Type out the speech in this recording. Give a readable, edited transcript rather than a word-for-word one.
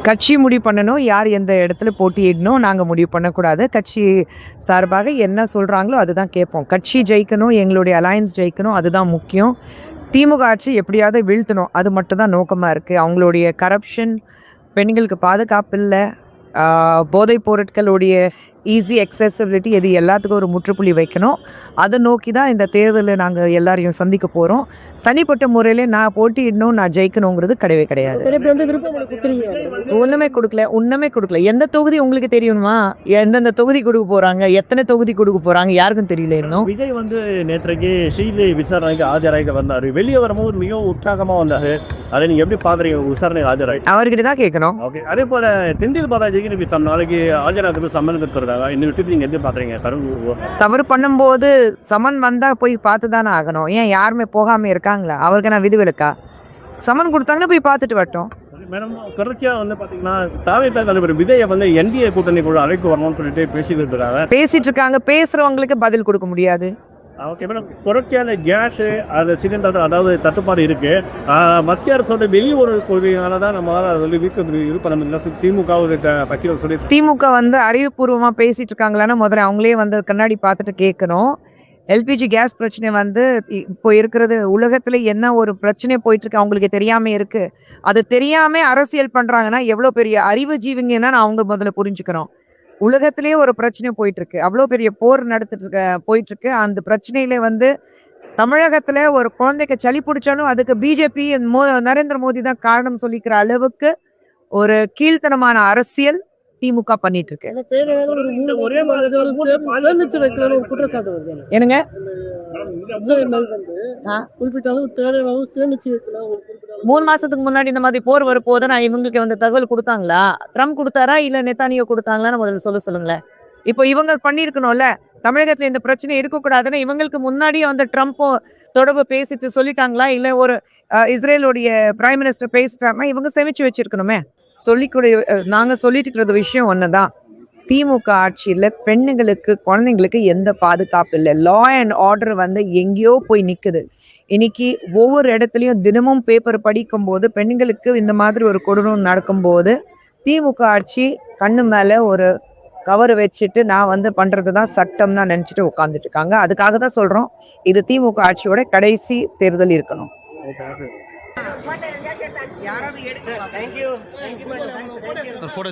கட்சி முடிவு பண்ணணும் யார் எந்த இடத்துல போட்டியிடணும் நாங்கள் முடிவு பண்ணக்கூடாது. கட்சி சார்பாக என்ன சொல்கிறாங்களோ அதுதான் கேட்போம். கட்சி ஜெயிக்கணும், எங்களுடைய அலையன்ஸ் ஜெயிக்கணும், அதுதான் முக்கியம். திமுக ஆட்சி எப்படியாவது வீழ்த்தணும், அது மட்டும் தான் நோக்கமாக இருக்குது. அவங்களுடைய கரப்ஷன், பெண்களுக்கு பாதுகாப்பு இல்லை, போதைப் பொருட்களுடைய ஈஸி அக்சசிபிலிட்டி, இது எல்லாத்துக்கும் ஒரு முற்றுப்புள்ளி வைக்கணும். அதை நோக்கி தான் இந்த தேர்தலில் நாங்கள் எல்லாரையும் சந்திக்க போகிறோம். தனிப்பட்ட முறையில் நான் போட்டியிடணும், நான் ஜெயிக்கணுங்கிறது கிடையவே கிடையாது. ஒன்றுமே கொடுக்கல. எந்த தொகுதி உங்களுக்கு தெரியணுமா? எந்தெந்த தொகுதி கொடுக்க போகிறாங்க, எத்தனை தொகுதி கொடுக்க போகிறாங்க, யாருக்கும் தெரியல இன்னும். விஜய் நேற்றைக்கு சிபிஐ விசாரணைக்கு ஆஜராக வந்தார். வெளியே வரும்போது மிகவும் உற்சாகமாக வந்தார். அதை நீங்கள் எப்படி பார்க்குறீங்க? விசாரணை ஆஜராகி அவர்கிட்ட தான் கேட்கணும். ஓகே. அதே போல் செந்தில் பாலாஜிக்கு இப்போ நாளைக்கு ஆஜராக சம்மன் கொடுத்துருக்காங்க. இந்த விஷயத்தை நீங்கள் எப்படி பார்க்குறீங்க? தவறு பண்ணும்போது சமன் வந்தால் போய் பார்த்து தானே ஆகணும். ஏன் யாருமே போகாமல் இருக்காங்களா? அவருக்கு நான் விதிவிலக்கா? சமன் கொடுத்தாங்கன்னா போய் பார்த்துட்டு வரட்டும். மேடம், தொடர்ச்சியாக பார்த்தீங்கன்னா தாவேகா தலைவர் விஜயை என்டிஏ கூட்டணி கூட அழைப்பு வரணும்னு சொல்லிட்டு பேசிட்டு இருக்காங்க. பேசுகிறவங்களுக்கு பதில் கொடுக்க முடியாது. ஓகே மேடம், தொடர்ச்சியான கேஸு அது சிலிண்டர் அதாவது தட்டுப்பாடு இருக்குது. மத்திய அரசோட வெளியூர் கொள்கையினால தான் நம்மளால் அதை இது பண்ண முடியல. திமுக பற்றி சொல்லி திமுக அறிவுபூர்வமாக பேசிட்டு இருக்காங்களான்னு முதல்ல அவங்களே கண்ணாடி பார்த்துட்டு கேட்கணும். எல்பிஜி கேஸ் பிரச்சனை இப்போ இருக்கிறது உலகத்தில் என்ன ஒரு பிரச்சனை போயிட்டுருக்கு அவங்களுக்கு தெரியாமல் இருக்குது. அது தெரியாமல் அரசியல் பண்ணுறாங்கன்னா எவ்வளோ பெரிய அறிவு ஜீவிங்கன்னா அவங்க முதல்ல புரிஞ்சுக்கணும். உலகத்திலேயே ஒரு பிரச்சனை போயிட்டுருக்கு, அவ்வளோ பெரிய போர் போயிட்டுருக்கு. அந்த பிரச்சனையில தமிழகத்தில் ஒரு குழந்தைக்கு சளி பிடிச்சாலும் அதுக்கு பிஜேபி நரேந்திர மோடி தான் காரணம் சொல்லிக்கிற அளவுக்கு ஒரு கீழ்த்தனமான அரசியல் திமுக பண்ணிட்டு இருக்கு. என்னங்க மூணு மாசத்துக்கு முன்னாடி இந்த மாதிரி போர் வரப்போது நான் இவங்களுக்கு தகவல் கொடுத்தாங்களா? ட்ரம்ப் கொடுத்தாரா இல்ல நெத்தானியோ கொடுத்தாங்களான்னு முதல்ல சொல்லுங்களேன். இப்போ இவங்க பண்ணிருக்கணும்ல, தமிழகத்துல இந்த பிரச்சனை இருக்கக்கூடாதுன்னு இவங்களுக்கு முன்னாடியே ட்ரம்ப்போ தொடர்பு பேசிட்டு சொல்லிட்டாங்களா? இல்ல ஒரு இஸ்ரேலுடைய பிரைம் மினிஸ்டர் பேசிட்டாருன்னா இவங்க சேமிச்சு வச்சிருக்கணுமே. நாங்க சொல்லிட்டு இருக்கிற விஷயம் ஒண்ணுதான். திமுக ஆட்சியில் பெண்ணுங்களுக்கு, குழந்தைங்களுக்கு எந்த பாதுகாப்பு இல்லை. லா அண்ட் ஆர்டர் எங்கேயோ போய் நிற்குது. இன்னைக்கு ஒவ்வொரு இடத்துலையும் தினமும் பேப்பர் படிக்கும் போது பெண்களுக்கு இந்த மாதிரி ஒரு கொடூரம் நடக்கும்போது திமுக ஆட்சி கண்ணு மேலே ஒரு கவர் வச்சுட்டு நான் பண்ணுறது தான் சட்டம்னா நினச்சிட்டு உட்காந்துட்டு இருக்காங்க. அதுக்காக தான் சொல்கிறோம், இது திமுக ஆட்சியோட கடைசி தேர்தல் இருக்கணும். फोटो